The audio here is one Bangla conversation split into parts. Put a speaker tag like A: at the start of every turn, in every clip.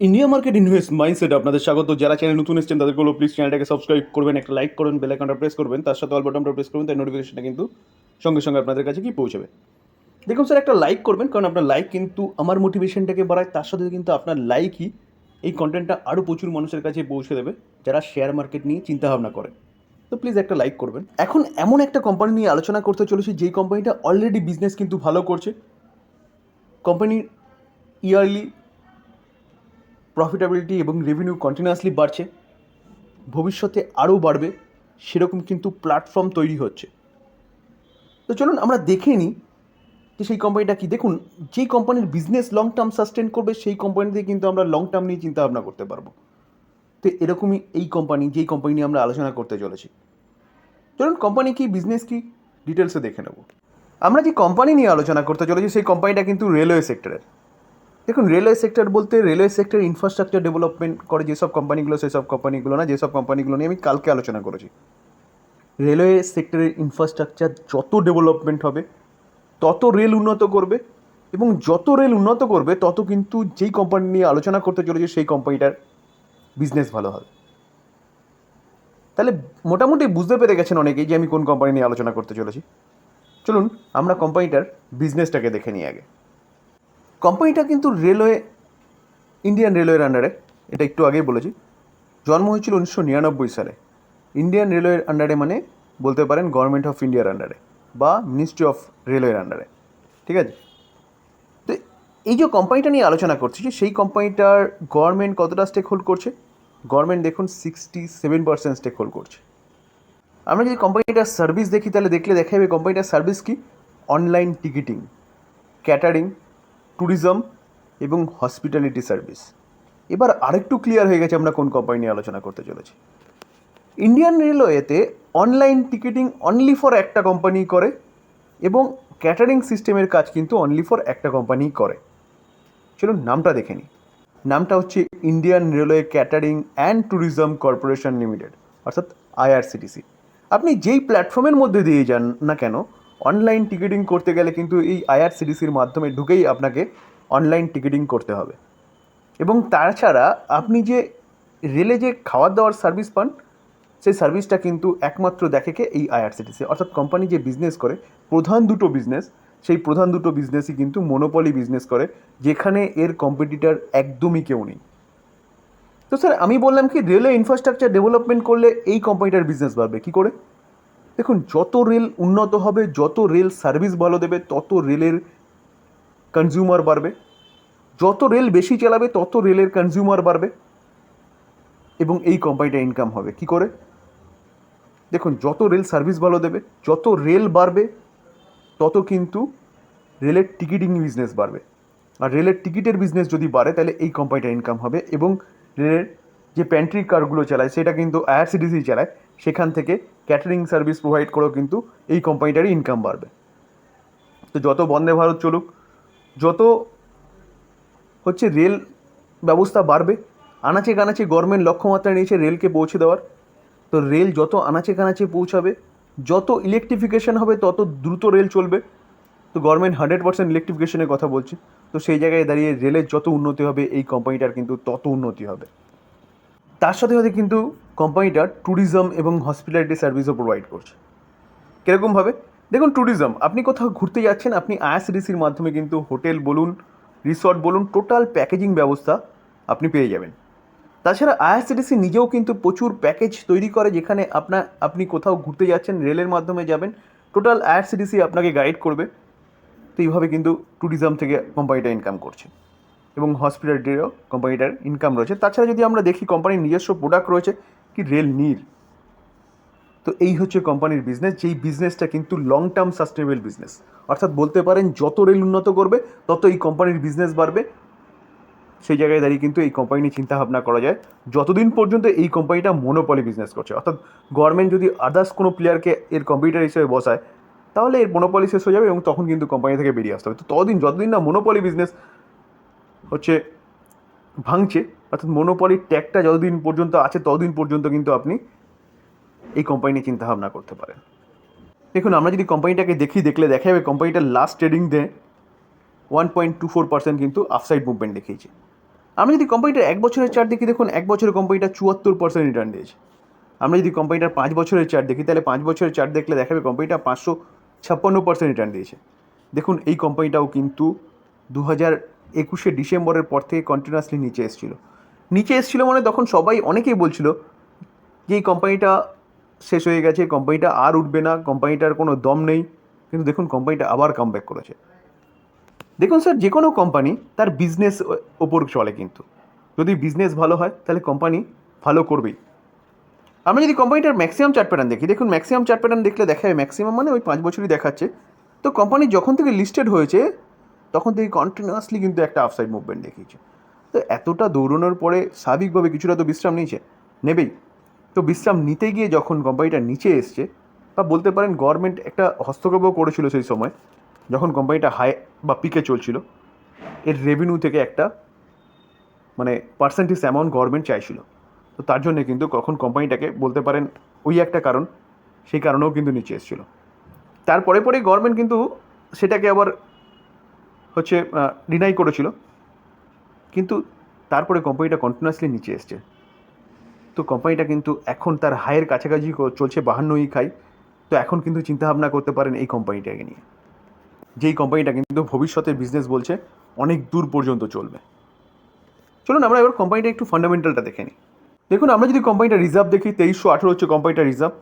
A: ইন্ডিয়া মার্কেট ইনভেস্ট মাইন্ডসেট আপনাদের স্বাগত। যারা চ্যানেল নতুন এসেছেন তাদেরকে বলবো প্লিজ চ্যানেলটাকে সাবস্ক্রাইব করবেন, একটা লাইক করবেন, বেল আইকনটা প্রেস করবেন, তার সাথে অল বাটনটা প্রেস করবেন, তাই নোটিফিকেশনটা কিন্তু সঙ্গে সঙ্গে আপনাদের কাছে কি পৌঁছাবে। দেখুন স্যার, একটা লাইক করবেন, কারণ আপনার লাইক কিন্তু আমার মোটিভেশনটাকে বাড়ায়, তার সাথে কিন্তু আপনার লাইকই এই কন্টেন্টটা আরও প্রচুর মানুষের কাছে পৌঁছে দেবে যারা শেয়ার মার্কেট নিয়ে চিন্তাভাবনা করে। তো প্লিজ একটা লাইক করবেন। এখন এমন একটা কোম্পানি নিয়ে আলোচনা করতে চলেছি যেই কোম্পানিটা অলরেডি বিজনেস কিন্তু ভালো করছে। কোম্পানির ইয়ারলি প্রফিটেবিলিটি এবং রেভিনিউ কন্টিনিউয়াসলি বাড়ছে, ভবিষ্যতে আরও বাড়বে, সেরকম কিন্তু প্ল্যাটফর্ম তৈরি হচ্ছে। তো চলুন আমরা দেখে নিই যে সেই কোম্পানিটা কি। দেখুন, যেই কোম্পানির বিজনেস লং টার্ম সাস্টেন করবে সেই কোম্পানিতে কিন্তু আমরা লং টার্ম নিয়ে চিন্তা ভাবনা করতে পারবো। তো এরকমই এই কোম্পানি, যেই কোম্পানি নিয়ে আমরা আলোচনা করতে চলেছি, চলুন কোম্পানি কি, বিজনেস কি, ডিটেলসে দেখে নেব। আমরা যে কোম্পানি নিয়ে আলোচনা করতে চলেছি সেই কোম্পানিটা কিন্তু রেলওয়ে সেক্টরের। দেখুন, রেলওয়ে সেক্টর বলতে রেলওয়ে সেক্টর ইনফ্রাস্ট্রাকচার ডেভেলপমেন্ট করে যেসব কোম্পানিগুলো, সেসব কোম্পানিগুলো না, যেসব কোম্পানিগুলো নিয়ে আমি কালকে আলোচনা করেছি। রেলওয়ে সেক্টরের ইনফ্রাস্ট্রাকচার যত ডেভেলপমেন্ট হবে তত রেল উন্নত করবে, এবং যত রেল উন্নত করবে তত কিন্তু যেই কোম্পানি নিয়ে আলোচনা করতে চলেছে সেই কোম্পানিটার বিজনেস ভালো হবে। তাহলে মোটামুটি বুঝতে পেরে গেছেন অনেকেই যে আমি কোন কোম্পানি নিয়ে আলোচনা করতে চলেছি। চলুন আমরা কোম্পানিটার বিজনেসটাকে দেখে নিই আগে। কোম্পানিটা কিন্তু রেলওয়ে, ইন্ডিয়ান রেলওয়ের আন্ডারে, এটা একটু আগেই বলেছি। জন্ম হয়েছিল 1999 সালে। ইন্ডিয়ান রেলওয়ের আন্ডারে মানে বলতে পারেন গভর্নমেন্ট অফ ইন্ডিয়ার আন্ডারে বা মিনিস্ট্রি অফ রেলওয়ের আন্ডারে, ঠিক আছে। তো এই যে কোম্পানিটা নিয়ে আলোচনা করছি, সেই কোম্পানিটার গভর্নমেন্ট কতটা স্টেক হোল্ড করছে? গভর্নমেন্ট দেখুন 67% স্টেক হোল্ড করছে। আমরা যদি কোম্পানিটার সার্ভিস দেখি তাহলে দেখা যাবে কোম্পানিটার সার্ভিস কি, অনলাইন টিকিটিং, ক্যাটারিং, ট্যুরিজম এবং হসপিটালিটি সার্ভিস। এবার আরেকটু ক্লিয়ার হয়ে গেছে আমরা কোন কোম্পানি নিয়ে আলোচনা করতে চলেছি। ইন্ডিয়ান রেলওয়েতে অনলাইন টিকিটিং অনলি ফর একটা কোম্পানি করে, এবং ক্যাটারিং সিস্টেমের কাজ কিন্তু অনলি ফর একটা কোম্পানিই করে। চলুন নামটা দেখে নিই। নামটা হচ্ছে Indian railway catering and tourism corporation limited, অর্থাৎ আইআরসিটিসি। আপনি যেই প্ল্যাটফর্মের মধ্যে দিয়ে যান না কেন, অনলাইন টিকিটিং করতে গেলে কিন্তু এই আইআরসিটিসির মাধ্যমে ঢুকেই আপনাকে অনলাইন টিকিটিং করতে হবে। এবং তাছাড়া আপনি যে রেলে যে খাওয়ার দাওয়ার সার্ভিস পান, সেই সার্ভিসটা কিন্তু একমাত্র দেখে কে, এই আইআরসিটিসি। অর্থাৎ কোম্পানি যে বিজনেস করে, প্রধান দুটো বিজনেস, সেই প্রধান দুটো বিজনেসই কিন্তু মনোপলি বিজনেস করে, যেখানে এর কম্পিটিটার একদমই কেউ নেই। তো স্যার আমি বললাম কি, রেলওয়ে ইনফ্রাস্ট্রাকচার ডেভেলপমেন্ট করলে এই কোম্পানিটার বিজনেস বাড়বে কী করে? দেখুন, যত রেল উন্নত হবে, যত রেল সার্ভিস ভালো দেবে, তত রেলের কনজিউমার বাড়বে। যত রেল বেশি চালাবে তত রেলের কনজিউমার বাড়বে, এবং এই কোম্পানিটা ইনকাম হবে কী করে? দেখুন, যত রেল সার্ভিস ভালো দেবে, যত রেল বাড়বে, তত কিন্তু রেলের টিকিটিং বিজনেস বাড়বে। আর রেলের টিকিটের বিজনেস যদি বাড়ে তাহলে এই কোম্পানিটা ইনকাম হবে, এবং রেলের যে প্যান্ট্রি কারগুলো চালায় সেটা কিন্তু আইআরসিটিসি চালায়, সেখান থেকে ক্যাটারিং সার্ভিস প্রোভাইড করেও কিন্তু এই কোম্পানিটারই ইনকাম বাড়বে। তো যত বন্দে ভারত চলুক, যত হচ্ছে রেল ব্যবস্থা বাড়বে, আনাচে কানাচে গভর্নমেন্ট লক্ষ্যমাত্রা নিয়েছে রেলকে পৌঁছে দেওয়ার। তো রেল যত আনাচে কানাচে পৌঁছাবে, যত ইলেকট্রিফিকেশন হবে তত দ্রুত রেল চলবে। তো গভর্নমেন্ট 100% ইলেকট্রিফিকেশনের কথা বলছে। তো সেই জায়গায় দাঁড়িয়ে রেলের যত উন্নতি হবে এই কোম্পানিটার কিন্তু তত উন্নতি হবে। তার সাথে সাথে কিন্তু কোম্পানিটার ট্যুরিজম এবং হসপিটালিটি সার্ভিসও প্রোভাইড করছে। কীরকমভাবে? দেখুন, ট্যুরিজম, আপনি কোথাও ঘুরতে যাচ্ছেন, আপনি আইআরসিটিসির মাধ্যমে কিন্তু হোটেল বলুন, রিসর্ট বলুন, টোটাল প্যাকেজিং ব্যবস্থা আপনি পেয়ে যাবেন। তাছাড়া আইআরসিটিসি নিজেও কিন্তু প্রচুর প্যাকেজ তৈরি করে, যেখানে আপনি কোথাও ঘুরতে যাচ্ছেন, রেলের মাধ্যমে যাবেন, টোটাল আইআরসিটিসি আপনাকে গাইড করবে। তো এইভাবে কিন্তু ট্যুরিজম থেকে কোম্পানিটা ইনকাম করছে, এবং হসপিটালিটিরও কোম্পানিটার ইনকাম রয়েছে। তাছাড়া যদি আমরা দেখি কোম্পানির নিজস্ব প্রোডাক্ট রয়েছে কি, রেল নীর। তো এই হচ্ছে কোম্পানির বিজনেস, যেই বিজনেসটা কিন্তু লং টার্ম সাস্টেনেবল বিজনেস। অর্থাৎ বলতে পারেন যত রেল উন্নত করবে তত এই কোম্পানির বিজনেস বাড়বে। সেই জায়গায় দাঁড়িয়ে কিন্তু এই কোম্পানি নিয়ে চিন্তাভাবনা করা যায় যতদিন পর্যন্ত এই কোম্পানিটা মনোপলি বিজনেস করছে। অর্থাৎ গভর্নমেন্ট যদি আদার্স কোনো প্লেয়ারকে এর কম্পিটিটর হিসেবে বসায়, তাহলে এর মনোপলি শেষ হয়ে যাবে, এবং তখন কিন্তু কোম্পানি থেকে বেরিয়ে আসতে হবে। তো যতদিন না মনোপলি বিজনেস হচ্ছে ভাঙছে, অর্থাৎ মনোপলির ট্যাগটা যতদিন পর্যন্ত আছে ততদিন পর্যন্ত কিন্তু আপনি এই কোম্পানি নিয়ে চিন্তাভাবনা করতে পারেন। দেখুন, আমরা যদি কোম্পানিটাকে দেখলে দেখা যাবে কোম্পানিটার লাস্ট ট্রেডিং ডে 1.24% কিন্তু আফসাইড মুভমেন্ট দেখিয়েছে। আমরা যদি কোম্পানিটার 1 বছরের চার্ট দেখি, দেখুন 1 বছরের কোম্পানিটা 74% রিটার্ন দিয়েছে। আমরা যদি কোম্পানিটার 5 বছরের চার্ট দেখি, তাহলে 5 বছরের চার্ট দেখলে দেখাবে কোম্পানিটা 556% রিটার্ন দিয়েছে। দেখুন এই কোম্পানিটাও কিন্তু 2021 ডিসেম্বরের পর থেকে কন্টিনিউয়াসলি নিচে এসেছিলো মানে তখন সবাই অনেকেই বলছিল যে এই কোম্পানিটা শেষ হয়ে গেছে, কোম্পানিটা আর উঠবে না, কোম্পানিটার কোনো দম নেই। কিন্তু দেখুন কোম্পানিটা আবার কামব্যাক করেছে। দেখুন স্যার, যে কোনো কোম্পানি তার বিজনেস ওপর চলে, কিন্তু যদি বিজনেস ভালো হয় তাহলে কোম্পানি ভালো করবেই। আমরা যদি কোম্পানিটার ম্যাক্সিমাম চার্ট প্যাটার্ন দেখি, দেখুন ম্যাক্সিমাম চার্ট প্যাটার্ন দেখলে দেখা যায় ম্যাক্সিমাম মানে ওই 5 বছরই দেখাচ্ছে। তো কোম্পানি যখন থেকে লিস্টেড হয়েছে তখন থেকে কন্টিনিউয়াসলি কিন্তু একটা আপসাইড মুভমেন্ট দেখিয়েছে। তো এতটা দৌড়ানোর পরে স্বাভাবিকভাবে কিছুটা তো বিশ্রাম নেবেই। তো বিশ্রাম নিতে গিয়ে যখন কোম্পানিটা নিচে এসছে, বা বলতে পারেন গভর্নমেন্ট একটা হস্তক্ষেপও করেছিল সেই সময় যখন কোম্পানিটা হাই বা পিকে চলছিল, এর রেভিনিউ থেকে একটা মানে পার্সেন্টেজ অ্যামাউন্ট গভর্নমেন্ট চাইছিল। তো তার জন্যে কিন্তু কখন কোম্পানিটাকে বলতে পারেন ওই একটা কারণ, সেই কারণেও কিন্তু নিচে এসেছিলো। তারপরে গভর্নমেন্ট কিন্তু সেটাকে আবার ডিনাই করেছিল, কিন্তু তারপরে কোম্পানিটা কন্টিনিউয়াসলি নিচে এসছে। তো কোম্পানিটা কিন্তু এখন তার হাইয়ের কাছাকাছি চলছে, 52 খাই। তো এখন কিন্তু চিন্তাভাবনা করতে পারেন এই কোম্পানিটাকে নিয়ে, যেই কোম্পানিটা কিন্তু ভবিষ্যতের বিজনেস বলছে অনেক দূর পর্যন্ত চলবে। চলুন আমরা এবার কোম্পানিটা একটু ফান্ডামেন্টালটা দেখে নিই। দেখুন আমরা যদি কোম্পানিটা রিজার্ভ দেখি, 2318 হচ্ছে কোম্পানিটা রিজার্ভ।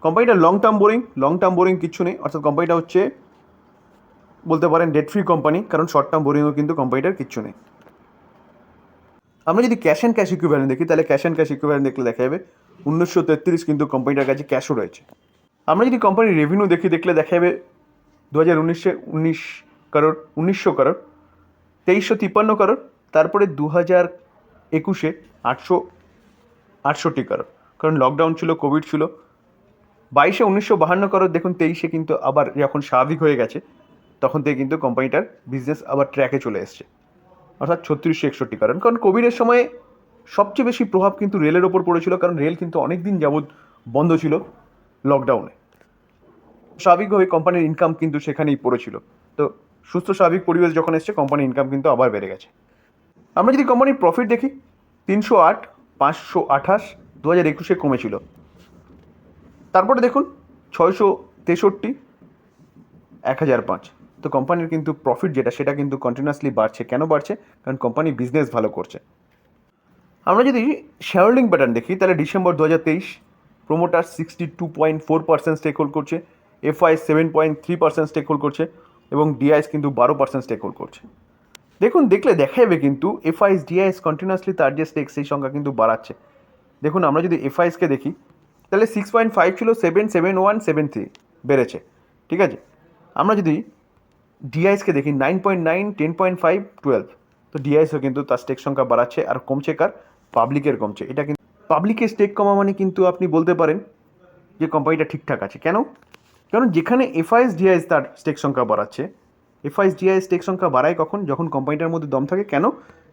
A: কোম্পানিটা লং টার্ম বোরিং কিচ্ছু নেই, অর্থাৎ কোম্পানিটা হচ্ছে বলতে পারেন ডেট ফ্রি কোম্পানি, কারণ শর্ট টার্ম বোরিংও কিন্তু কোম্পানিটার কিচ্ছু নেই। আমরা যদি ক্যাশ অ্যান্ড ক্যাশ ইকুইভ্যালেন্ট দেখি, তাহলে ক্যাশ অ্যান্ড ক্যাশ ইকুইভ্যালেন্ট দেখলে দেখা যাবে 1933 কিন্তু কোম্পানিটার কাছে ক্যাশও রয়েছে। আমরা যদি কোম্পানির রেভিনিউ দেখলে দেখা যাবে 2019-এ 1900 করোড়, 2353 করোড়, তারপরে 2021-এ 868 করোড়, কারণ লকডাউন ছিল, কোভিড ছিল। 22-এ 1952 করোড়, দেখুন 23-এ কিন্তু আবার যখন স্বাভাবিক হয়ে গেছে তখন থেকে কিন্তু কোম্পানিটার বিজনেস আবার ট্র্যাকে চলে এসছে, অর্থাৎ 3661 করোড়। কারণ কোভিডের সময় সবচেয়ে বেশি প্রভাব কিন্তু রেলের ওপর পড়েছিল, কারণ রেল কিন্তু অনেক দিন যাবৎ বন্ধ ছিল লকডাউনে। স্বাভাবিকভাবে কোম্পানির ইনকাম কিন্তু সেখানেই পড়েছিল। তো সুস্থ স্বাভাবিক পরিবেশ যখন এসছে, কোম্পানির ইনকাম কিন্তু আবার বেড়ে গেছে। আমরা যদি কোম্পানির প্রফিট দেখি, 308, 528, 2021-এ কমেছিল। তারপরে দেখুন 663, 1005। তো কোম্পানির কিন্তু প্রফিট সেটা কিন্তু কন্টিনিউয়াসলি বাড়ছে। কেন বাড়ছে? কারণ কোম্পানি বিজনেস ভালো করছে। আমরা যদি শেয়ার হোল্ডিং প্যাটার্ন দেখি, তাহলে ডিসেম্বর 2023 প্রোমোটার 62.4% স্টেক হোল্ড করছে, এফআই 7.3% স্টেক হোল্ড করছে, এবং ডিআইএস কিন্তু 12% স্টেক হোল্ড করছে। দেখলে দেখা যাবে কিন্তু এফআইএস ডিআইএস কন্টিনিউয়াসলি তার যে স্টেক সেই সংখ্যা কিন্তু বাড়াচ্ছে। দেখুন আমরা যদি এফআইএসকে দেখি, তাহলে 6.5 ছিল, 7.7173 বেড়েছে, ঠিক আছে। আমরা যদি ডিআইএসকে দেখি, 9.9, 10.5, 12। তো ডিআইএসও কিন্তু তার স্টেক সংখ্যা বাড়াচ্ছে, আর কমছে কার? পাবলিকের কমছে। এটা কিন্তু পাবলিকের স্টেক কমা মানে কিন্তু আপনি বলতে পারেন যে কোম্পানিটা ঠিকঠাক আছে। কেন? কারণ যেখানে এফআইএস ডিআইএস তার স্টেক সংখ্যা বাড়াচ্ছে, এফআইএস ডিআইএস স্টেক সংখ্যা বাড়ায় কখন? যখন কোম্পানিটার মধ্যে দম থাকে। কেন?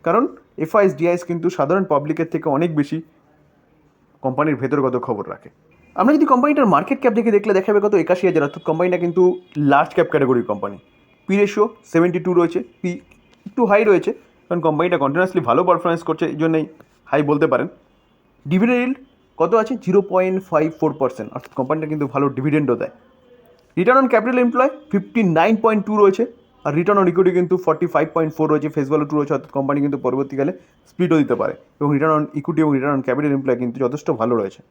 A: কারণ এফআইএস ডিআইএস কিন্তু সাধারণ পাবলিকের থেকে অনেক বেশি কোম্পানির ভেতরগত খবর রাখে। আমরা যদি কোম্পানিটার মার্কেট ক্যাপ দেখলে দেখা যাবে কত? 81,000। অর্থাৎ কোম্পানিটা কিন্তু লার্জ ক্যাপ ক্যাটাগরির কোম্পানি। পি রেশিও 72 রয়েছে, পি একটু হাই রয়েছে, কারণ কোম্পানিটা কন্টিনিউয়াসলি ভালো পারফরমেন্স করছে, এই জন্যই হাই বলতে পারেন। ডিভিডেন্ড ইল্ড কত আছে? 0.54%, অর্থাৎ কোম্পানিটা কিন্তু ভালো ডিভিডেন্ডও দেয়। রিটার্ন অন ক্যাপিটাল এমপ্লয় 59.2 রয়েছে, আর রিটার্ন অন ইকুইটি কিন্তু 45.4 রয়েছে, ফেস ভ্যালু 2 রয়েছে, অর্থাৎ কোম্পানি কিন্তু পরবর্তীকালে স্প্লিটও দিতে পারে। এবং রিটার্ন অন ইকুইটি এবং রিটার্ন অন ক্যাপিটাল এমপ্লয় কিন্তু যথেষ্ট ভালো রয়েছে।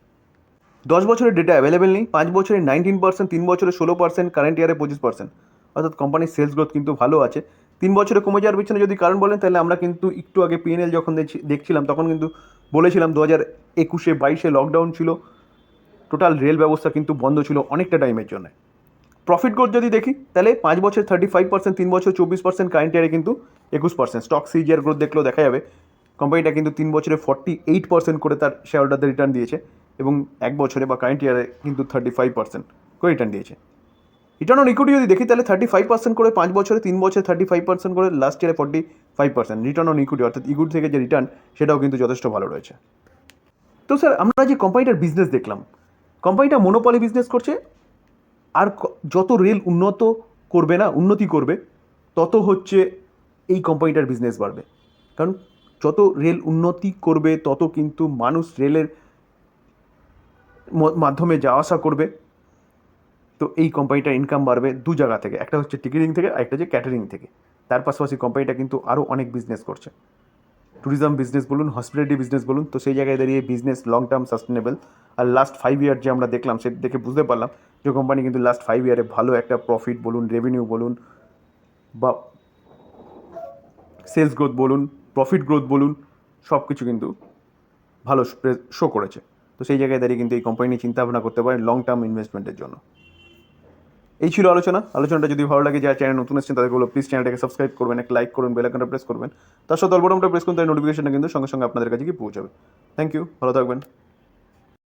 A: 10 বছরের ডেটা অ্যাভেলেবেল নেই, 5 বছরে 19%, 3 বছরে 16%, কারেন্ট ইয়ারে 25%, অর্থাৎ কোম্পানির সেলস গ্রোথ কিন্তু ভালো আছে। 3 বছরে কমে যাওয়ার পিছনে যদি কারণ বলেন, তাহলে আমরা কিন্তু একটু আগে পিএনএল যখন দেখছিলাম তখন কিন্তু বলেছিলাম 2021-22 লকডাউন ছিল, টোটাল রেল ব্যবস্থা কিন্তু বন্ধ ছিল অনেকটা টাইমের জন্য। প্রফিট গ্রোথ যদি দেখি, তাহলে 5 বছর 35%, 3 বছর 24%, কারেন্ট ইয়ারে কিন্তু 21%। স্টক সিজিআর গ্রোথ দেখলেও দেখা যাবে কোম্পানিটা কিন্তু 3 বছরে 48% করে তার শেয়ার হোল্ডারদের রিটার্ন দিয়েছে, এবং 1 বছরে বা কারেন্ট ইয়ারে কিন্তু 35% করে রিটার্ন দিয়েছে। রিটার্ন অন ইকুইটি যদি দেখি, তাহলে 35% করে 5 বছরে, 3 বছরে 35% করে, লাস্ট ইয়ারে 45%। রিটার্ন অন ইকুইটি অর্থাৎ ইকুইটি থেকে যে রিটার্ন, সেটাও কিন্তু যথেষ্ট ভালো রয়েছে। তো স্যার আমরা যে কোম্পানিটার বিজনেস দেখলাম, কোম্পানিটা মোনোপলি বিজনেস করছে, আর যত রেল উন্নতি করবে তত হচ্ছে এই কোম্পানিটার বিজনেস বাড়বে। কারণ যত রেল উন্নতি করবে তত কিন্তু মানুষ রেলের মাধ্যমে যাওয়া আসা করবে। তো এই কোম্পানিটার ইনকাম বাড়বে দু জায়গা থেকে, একটা হচ্ছে টিকিটিং থেকে আর একটা হচ্ছে ক্যাটারিং থেকে। তার পাশাপাশি কোম্পানিটা কিন্তু আরও অনেক বিজনেস করছে, ট্যুরিজম বিজনেস বলুন, হসপিটালিটি বিজনেস বলুন। তো সেই জায়গায় দাঁড়িয়ে বিজনেস লং টার্ম সাস্টেনেবল। আর লাস্ট 5 ইয়ার যে আমরা দেখলাম সে দেখে বুঝতে পারলাম যে কোম্পানি কিন্তু লাস্ট 5 ইয়ারে ভালো একটা প্রফিট বলুন, রেভিনিউ বলুন, বা সেলস গ্রোথ বলুন, প্রফিট গ্রোথ বলুন, সব কিছু কিন্তু ভালো শো করেছে। তো সেই জায়গায় দাঁড়িয়ে কিন্তু এই কোম্পানি নিয়ে চিন্তা ভাবনা করতে পারেন লং টার্ম ইনভেস্টমেন্টের জন্য। এই ছিল আলোচনাটা যদি ভালো লাগে, যারা চ্যানেল নতুন এসেছেন তাদেরকে বলো প্লিজ চ্যানেলটাকে সাবস্ক্রাইব করবেন, একটা লাইক করবেন, বেল আইকনটা প্রেস করবেন, তার সাথে অল বাটনটা প্রেস করুন, তাই নোটিফিকেশনটা কিন্তু সঙ্গে সঙ্গে আপনাদের কাছে গিয়ে পৌঁছাবে। থ্যাংক ইউ, ভালো থাকবেন।